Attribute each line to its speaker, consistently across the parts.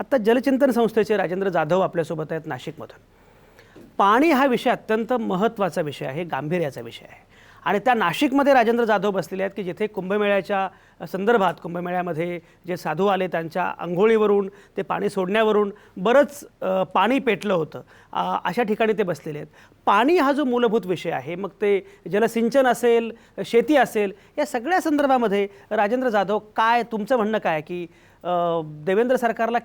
Speaker 1: आता जलचिंतन संस्थेचे राजेंद्र जाधव आपल्यासोबत आहेत नाशिकमधून. पाणी हा विषय अत्यंत महत्त्वाचा विषय आहे, गांभीर्याचा विषय आहे. आणि त्या नाशिकमध्ये राजेंद्र जाधव बसलेले आहेत की जिथे कुंभमेळ्याच्या संदर्भात, कुंभमेळ्यामध्ये जे साधू आले त्यांच्या अंघोळीवरून ते पाणी सोडण्यावरून बरंच पाणी पेटलं होतं. अशा ठिकाणी ते बसलेले आहेत. पाणी हा जो मूलभूत विषय आहे, मग ते जलसिंचन असेल, शेती असेल, या सगळ्या संदर्भामध्ये राजेंद्र जाधव, काय तुमचं म्हणणं काय की देवेंद्र सरकारला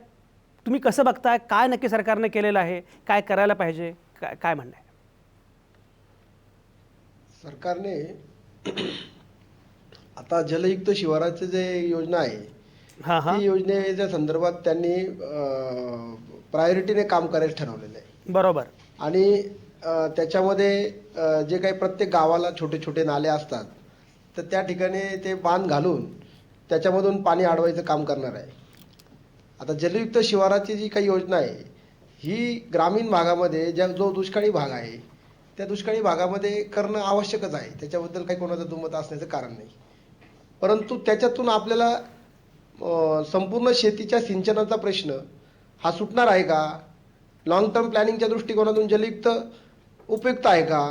Speaker 1: तुम्ही कसं बघताय? काय नक्की सरकारने केलेलं आहे? काय करायला पाहिजे? काय म्हणणं आहे?
Speaker 2: सरकारने आता जलयुक्त शिवाराचे जे योजना आहे, ती योजनेच्या संदर्भात त्यांनी प्रायोरिटीने काम करायला ठरवलेलं आहे.
Speaker 1: बरोबर.
Speaker 2: आणि त्याच्यामध्ये जे काही प्रत्येक गावाला छोटे छोटे नाले असतात, तर त्या ठिकाणी ते बांध घालून त्याच्यामधून पाणी अडवायचं काम करणार आहे. आता जलयुक्त शिवाराची जी काही योजना आहे, ही ग्रामीण भागामध्ये जो दुष्काळी भाग आहे, त्या दुष्काळी भागामध्ये करणं आवश्यकच आहे. त्याच्याबद्दल काही कोणाचं दुमत असण्याचं कारण नाही. परंतु त्याच्यातून आपल्याला संपूर्ण शेतीच्या सिंचनाचा प्रश्न हा सुटणार आहे का? लॉंग टर्म प्लॅनिंगच्या दृष्टिकोनातून जलयुक्त उपयुक्त आहे का?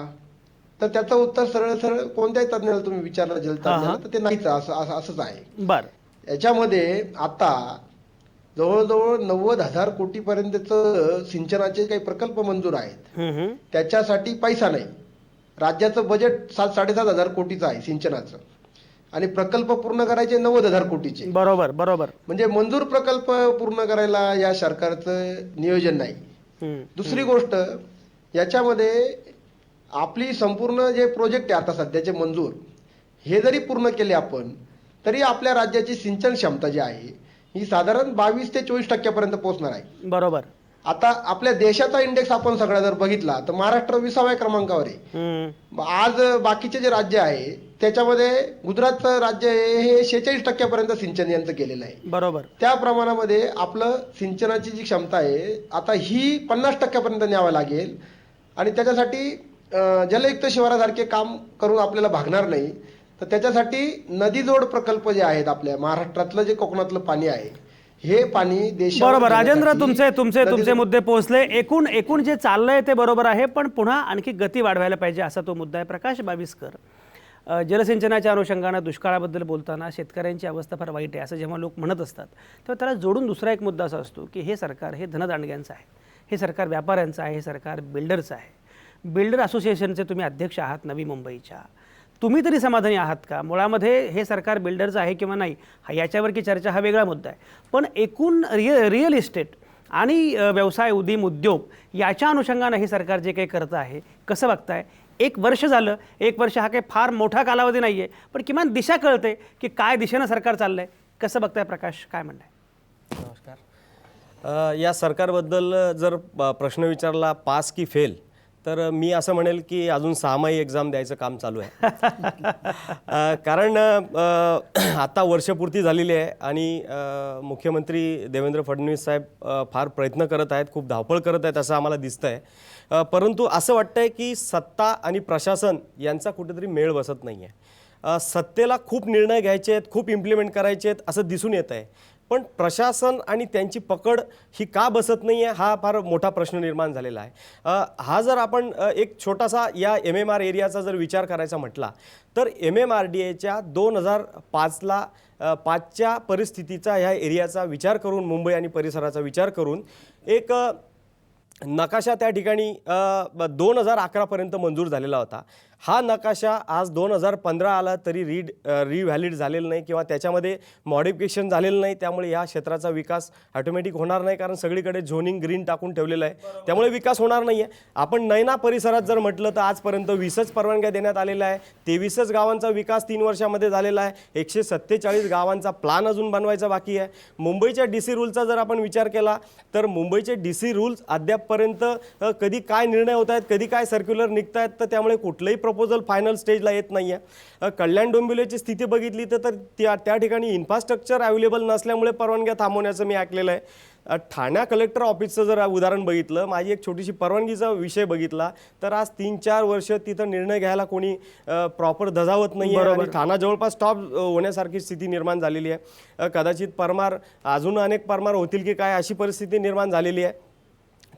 Speaker 2: तर त्याचं उत्तर सरळ सरळ कोणत्याही तज्ज्ञाला तुम्ही विचारलं जलतज्ञाला, तर ते नाहीच असंच आहे.
Speaker 1: बरं.
Speaker 2: याच्यामध्ये आता जवळजवळ 90,000 कोटीपर्यंतचं सिंचनाचे काही प्रकल्प मंजूर आहेत. त्याच्यासाठी पैसा नाही. राज्याचं बजेट 7-7.5 कोटीचं आहे सिंचनाचं, आणि प्रकल्प पूर्ण करायचे 90,000 कोटीचे.
Speaker 1: बरोबर बरोबर.
Speaker 2: म्हणजे मंजूर प्रकल्प पूर्ण करायला या सरकारचं नियोजन नाही. दुसरी गोष्ट, याच्यामध्ये आपली संपूर्ण जे प्रोजेक्ट आहे आता सध्याचे मंजूर, हे जरी पूर्ण केले आपण, तरी आपल्या राज्याची सिंचन क्षमता जी आहे ही साधारण 22 ते 24% पोहोचणार आहे.
Speaker 1: बरोबर.
Speaker 2: आता आपल्या देशाचा इंडेक्स आपण सगळा जर बघितला तर महाराष्ट्र 20व्या क्रमांकावर आहे. आज बाकीचे जे राज्य आहे त्याच्यामध्ये गुजरातचं राज्य हे 46% सिंचन यांचं केलेलं आहे.
Speaker 1: बरोबर.
Speaker 2: त्या प्रमाणामध्ये आपलं सिंचनाची जी क्षमता आहे आता ही 50% न्यावं लागेल. आणि त्याच्यासाठी जलयुक्त शिवारासारखे काम करून आपल्याला भागणार नाही. तर त्याच्यासाठी नदीजोड प्रकल्प जे आहेत, आपल्या महाराष्ट्रातलं जे कोकणातलं पाणी आहे, हे पाणी देशावर.
Speaker 1: बरोबर. राजेंद्र, तुमचे मुद्दे पोहोचले. एकूण जे चाललंय ते बरोबर आहे, पण पुन्हा आणखी गती वाढवायला पाहिजे असा तो मुद्दा आहे. प्रकाश बाविस्कर, जलसिंचनाच्या अनुषंगानं दुष्काळाबद्दल बोलताना शेतकऱ्यांची अवस्था फार वाईट आहे असं जेव्हा लोक म्हणत असतात, तेव्हा त्याला जोडून दुसरा एक मुद्दा असा असतो की हे सरकार हे धनदांडग्यांचं आहे, हे सरकार व्यापाऱ्यांचं आहे, हे सरकार बिल्डरचं आहे. बिल्डर असोसिएशनचे तुम्ही अध्यक्ष आहात नवी मुंबईच्या. तुम्ही तरी समाधानी आहात का? मुळामध्ये हे सरकार बिल्डरचं आहे किंवा नाही, याच्यावरची चर्चा हा वेगळा मुद्दा आहे. पण एकूण रिअल इस्टेट आणि व्यवसाय, उद्योग याच्या अनुषंगानं हे सरकार जे काही करतं आहे, कसं बघताय? 1 वर्ष झालं. 1 वर्ष हा काही फार मोठा कालावधी नाही आहे, पण किमान दिशा कळते की काय दिशेनं सरकार चाललंय. कसं बघताय प्रकाश? काय म्हणणं आहे?
Speaker 3: नमस्कार. या सरकारबद्दल जर प्रश्न विचारला पास की फेल, तर मी असं म्हणेल की अजून 6माही एक्झाम द्यायचं काम चालू आहे. कारण आता वर्षपूर्ती झालेली आहे आणि मुख्यमंत्री देवेंद्र फडणवीस साहेब फार प्रयत्न करत आहेत, खूप धावपळ करत आहेत असं आम्हाला दिसतं आहे. परंतु असं वाटतं आहे की सत्ता आणि प्रशासन यांचा कुठेतरी मेळ बसत नाही आहे. सत्तेला खूप निर्णय घ्यायचे आहेत, खूप इम्प्लिमेंट करायचे आहेत असं दिसून येत आहे, पण प्रशासन आणि त्यांची पकड ही का बसत नाही आहे हा फार मोठा प्रश्न निर्माण झालेला आहे. हा जर आपण एक छोटासा या MMR एरियाचा जर विचार करायचा म्हटला, तर MMRDAच्या 2005ला 5च्या परिस्थितीचा ह्या एरियाचा विचार करून, मुंबई आणि परिसराचा विचार करून एक नकाशा त्या ठिकाणी 2011पर्यंत मंजूर झालेला होता. हा नकाशा आज 2015 आला तरी रिव्हॅलिड झालेला नाही किंवा त्याच्यामध्ये मॉडिफिकेशन झालेलं नाही. त्यामुळे या क्षेत्राचा विकास ऑटोमॅटिक होणार नाही, कारण सगळीकडे झोनिंग ग्रीन टाकून ठेवलेलं आहे. त्यामुळे विकास होणार नाही आहे. आपण नैना परिसरात जर म्हटलं तर आजपर्यंत 20च परवानग्या देण्यात आलेल्या आहे. 23च गावांचा विकास 3 वर्षामध्ये झालेला आहे. 147 गावांचा प्लान अजून बनवायचा बाकी आहे. मुंबईच्या DC रूलचा जर आपण विचार केला तर मुंबईचे DC रूल्स अद्यापपर्यंत कधी काय निर्णय होत आहेत, कधी काय सर्क्युलर निघत आहेत, तर त्यामुळे कुठलंही प्रपोजल फायनल स्टेजला येत नाही आहे. कल्याण डोंबिवलीची स्थिती बघितली तर त्या ठिकाणी इन्फ्रास्ट्रक्चर अवेलेबल नसल्यामुळे परवानग्या थांबवण्याचं मी ऐकलेलं आहे. ठाणा कलेक्टर ऑफिसचं जर उदाहरण बघितलं, माझी एक छोटीशी परवानगीचा विषय बघितला तर आज 3-4 वर्ष तिथं निर्णय घ्यायला कोणी प्रॉपर धजावत नाही आणि ठाणा जवळपास स्टॉप होण्यासारखी स्थिती निर्माण झालेली आहे. कदाचित परमार अजून अनेक परमार होतील की काय अशी परिस्थिती निर्माण झालेली आहे.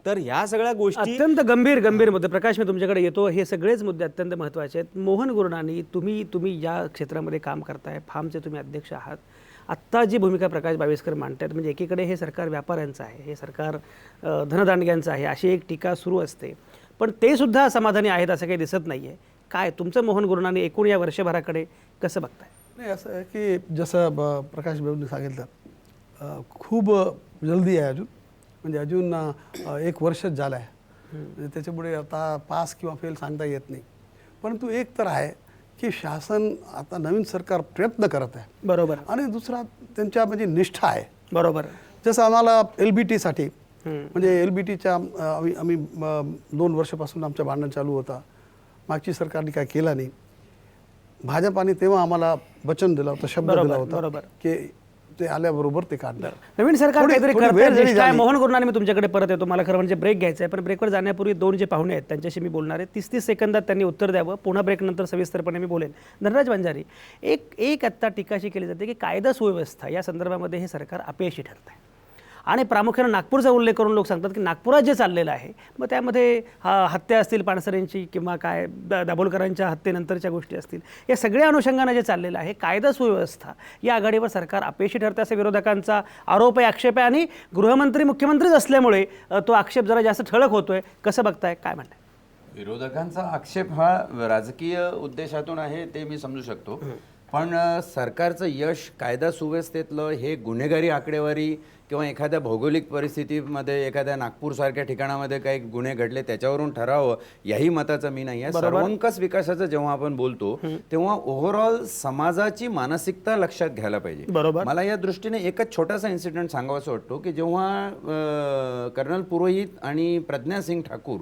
Speaker 3: तर ह्या सगळ्या गोष्टी
Speaker 1: अत्यंत गंभीर मुद्दे. प्रकाश, मी तुमच्याकडे येतो. हे सगळेच मुद्दे अत्यंत महत्त्वाचे आहेत. मोहन गुरुनानी, तुम्ही या क्षेत्रामध्ये काम करताय, फार्मचे तुम्ही अध्यक्ष आहात. आत्ता जी भूमिका प्रकाश बाविस्कर मांडतायत, म्हणजे एकीकडे हे सरकार व्यापाऱ्यांचं आहे, हे सरकार धनदांडग्यांचं आहे, अशी एक टीका सुरू असते, पण ते सुद्धा समाधानी आहेत असं काही दिसत नाही आहे. काय तुमचं मोहन गुरुनानी एकूण या वर्षभराकडे कसं बघताय?
Speaker 4: नाही, असं आहे की जसं प्रकाश भाऊंनी सांगितलं, खूप जल्दी आहे अजून, म्हणजे अजून 1 वर्षच झालं आहे. म्हणजे त्याच्यामुळे आता पास किंवा फेल सांगता येत नाही. परंतु एक तर आहे की शासन आता नवीन सरकार प्रयत्न करत आहे,
Speaker 1: बरोबर,
Speaker 4: आणि दुसरा त्यांच्या म्हणजे निष्ठा आहे.
Speaker 1: बरोबर.
Speaker 4: जसं आम्हाला LBTसाठी, म्हणजे LBTच्या आम्ही 2 वर्षापासून आमचं भांडण चालू होता. मागची सरकारने काय केलं नाही. भाजपाने तेव्हा आम्हाला वचन दिलं होतं, शब्द दिला होता की ते आल्याबरोबर ते काढणार.
Speaker 1: नवीन सरकार
Speaker 4: थोडी-
Speaker 1: काहीतरी
Speaker 4: थोडी
Speaker 1: करतंय,
Speaker 4: वेळ जरी
Speaker 1: निष्ठा आहे.
Speaker 4: झाली.
Speaker 1: मोहन गुरुनानी, मी तुमच्याकडे परत येतो. मला खरं म्हणजे ब्रेक घ्यायचा आहे, पण ब्रेकवर जाण्यापूर्वी 2 जे पाहुणे आहेत त्यांच्याशी मी बोलणार आहे. 30-30 सेकंदात त्यांनी उत्तर द्यावं. पुन्हा ब्रेकनंतर सविस्तरपणे मी बोलेन. धनराज वंजारी, एक आत्ता टीका अशी केली जाते की कायदा सुव्यवस्था या संदर्भामध्ये हे सरकार अपयशी ठरत आहे, आणि प्रामुख्याने नागपूरचा उल्लेख करून लोक सांगतात की नागपुरात जे चाललेलं आहे, मग त्यामध्ये हत्या असतील पानसरेंची किंवा काय दाभोलकरांच्या हत्येनंतरच्या गोष्टी असतील, या सगळ्या अनुषंगानं जे चाललेलं आहे कायदा सुव्यवस्था या आघाडीवर सरकार अपयशी ठरतं असा विरोधकांचा आरोप आहे, आक्षेप आहे, आणि गृहमंत्री मुख्यमंत्रीच असल्यामुळे तो आक्षेप जरा जास्त ठळक होतोय. कसं बघताय, काय म्हणताय?
Speaker 5: विरोधकांचा आक्षेप हा राजकीय उद्देशातून आहे ते मी समजू शकतो, पण सरकारचं यश कायदा सुव्यवस्थेतलं हे गुन्हेगारी आकडेवारी किंवा एखाद्या भौगोलिक परिस्थितीमध्ये एखाद्या नागपूरसारख्या ठिकाणामध्ये काही गुन्हे घडले त्याच्यावरून ठरावं याही मताचं मी नाही आहे. सर्वंकष विकासाचं जेव्हा आपण बोलतो तेव्हा ओव्हरऑल समाजाची मानसिकता लक्षात घ्यायला पाहिजे.
Speaker 1: बरोबर.
Speaker 5: मला या दृष्टीने एकच छोटासा इन्सिडेंट सांगावासा वाटतो की जेव्हा कर्नल पुरोहित आणि प्रज्ञा सिंग ठाकूर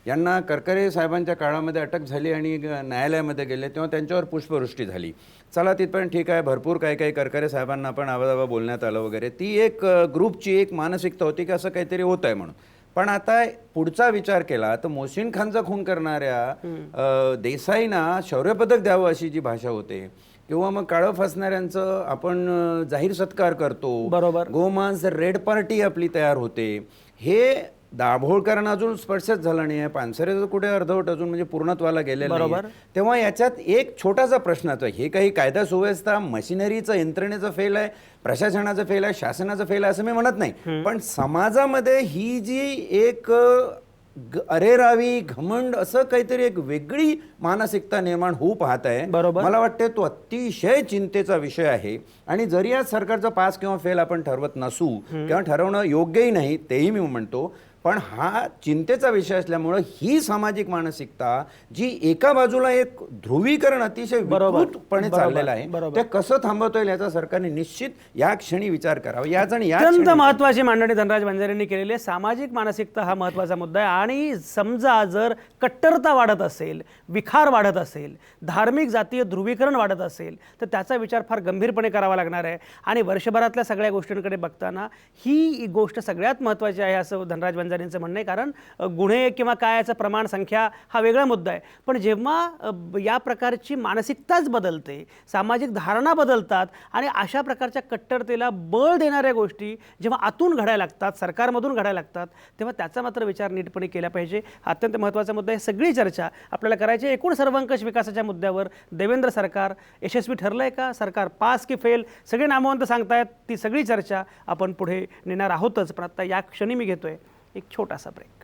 Speaker 5: यांना करकरे साहेबांच्या काळामध्ये अटक झाली आणि न्यायालयामध्ये गेले, तेव्हा त्यांच्यावर पुष्पवृष्टी झाली. चला तिथपर्यंत ठीक आहे, भरपूर काही करकरे साहेबांना पण आवाजावा बोलण्यात आलं वगैरे. ती एक ग्रुपची एक मानसिकता होती की असं काहीतरी होत आहे म्हणून. पण आता पुढचा विचार केला तर मोहसिन खानचा खून करणाऱ्या देसाईंना शौर्य पदक द्यावं अशी जी भाषा होते, किंवा मग काळं फसणाऱ्यांचं आपण जाहीर सत्कार करतो,
Speaker 1: बरोबर,
Speaker 5: गोमांस रेड पार्टी आपली तयार होते, हे दाभोळकरांना अजून स्पर्शच झाला नाही आहे. पानसरेचं कुठे अर्धवट अजून म्हणजे पूर्णत्वाला गेलेलं नाही. तेव्हा याच्यात एक छोटासा प्रश्नाचा, हे काही कायदा सुव्यवस्था मशिनरीचं यंत्रणेचं फेल आहे, प्रशासनाचं फेल आहे, शासनाचं फेल आहे असं मी म्हणत नाही, पण समाजामध्ये ही जी एक अरेरावी घमंड असं काहीतरी एक वेगळी मानसिकता निर्माण होऊ पाहत आहे. मला वाटते तो अतिशय चिंतेचा विषय आहे. आणि जरी आज सरकारचा पास किंवा फेल आपण ठरवत नसू किंवा ठरवणं योग्यही नाही तेही मी म्हणतो, पण हा चिंतेचा विषय असल्यामुळं ही सामाजिक मानसिकता जी एका बाजूला एक ध्रुवीकरण अतिशय विकृतपणे चाललेलं आहे, ते कसं थांबवता येईल याचा सरकारने निश्चित या क्षणी विचार करावा. याच आणि
Speaker 1: अत्यंत महत्त्वाची मांडणी धनराज वंजारेंनी केलेली आहे. सामाजिक मानसिकता हा महत्त्वाचा मुद्दा आहे, आणि समजा जर कट्टरता वाढत असेल, विखार वाढत असेल, धार्मिक जातीय ध्रुवीकरण वाढत असेल, तर त्याचा विचार फार गंभीरपणे करावा लागणार आहे. आणि वर्षभरातल्या सगळ्या गोष्टींकडे बघताना ही गोष्ट सगळ्यात महत्त्वाची आहे असं धनराज वंजारेंचं म्हणणं आहे. कारण गुन्हे किंवा कायचं प्रमाण, संख्या हा वेगळा मुद्दा आहे, पण जेव्हा या प्रकारची मानसिकताच बदलते, सामाजिक धारणा बदलतात, आणि अशा प्रकारच्या कट्टरतेला बळ देणाऱ्या गोष्टी जेव्हा आतून घडायला लागतात, सरकारमधून घडायला लागतात, तेव्हा त्याचा मात्र विचार नीटपणे केला पाहिजे. हा अत्यंत महत्त्वाचा मुद्दा आहे. सगळी चर्चा आपल्याला करायची एकूण सर्वंकष विकासाच्या मुद्द्यावर. देवेंद्र सरकार यशस्वी ठरलंय का? सरकार पास की फेल? सगळे नामवंत सांगतायत. ती सगळी चर्चा आपण पुढे नेणार आहोतच, पण आता या क्षणी मी घेतोय एक छोटासा ब्रेक.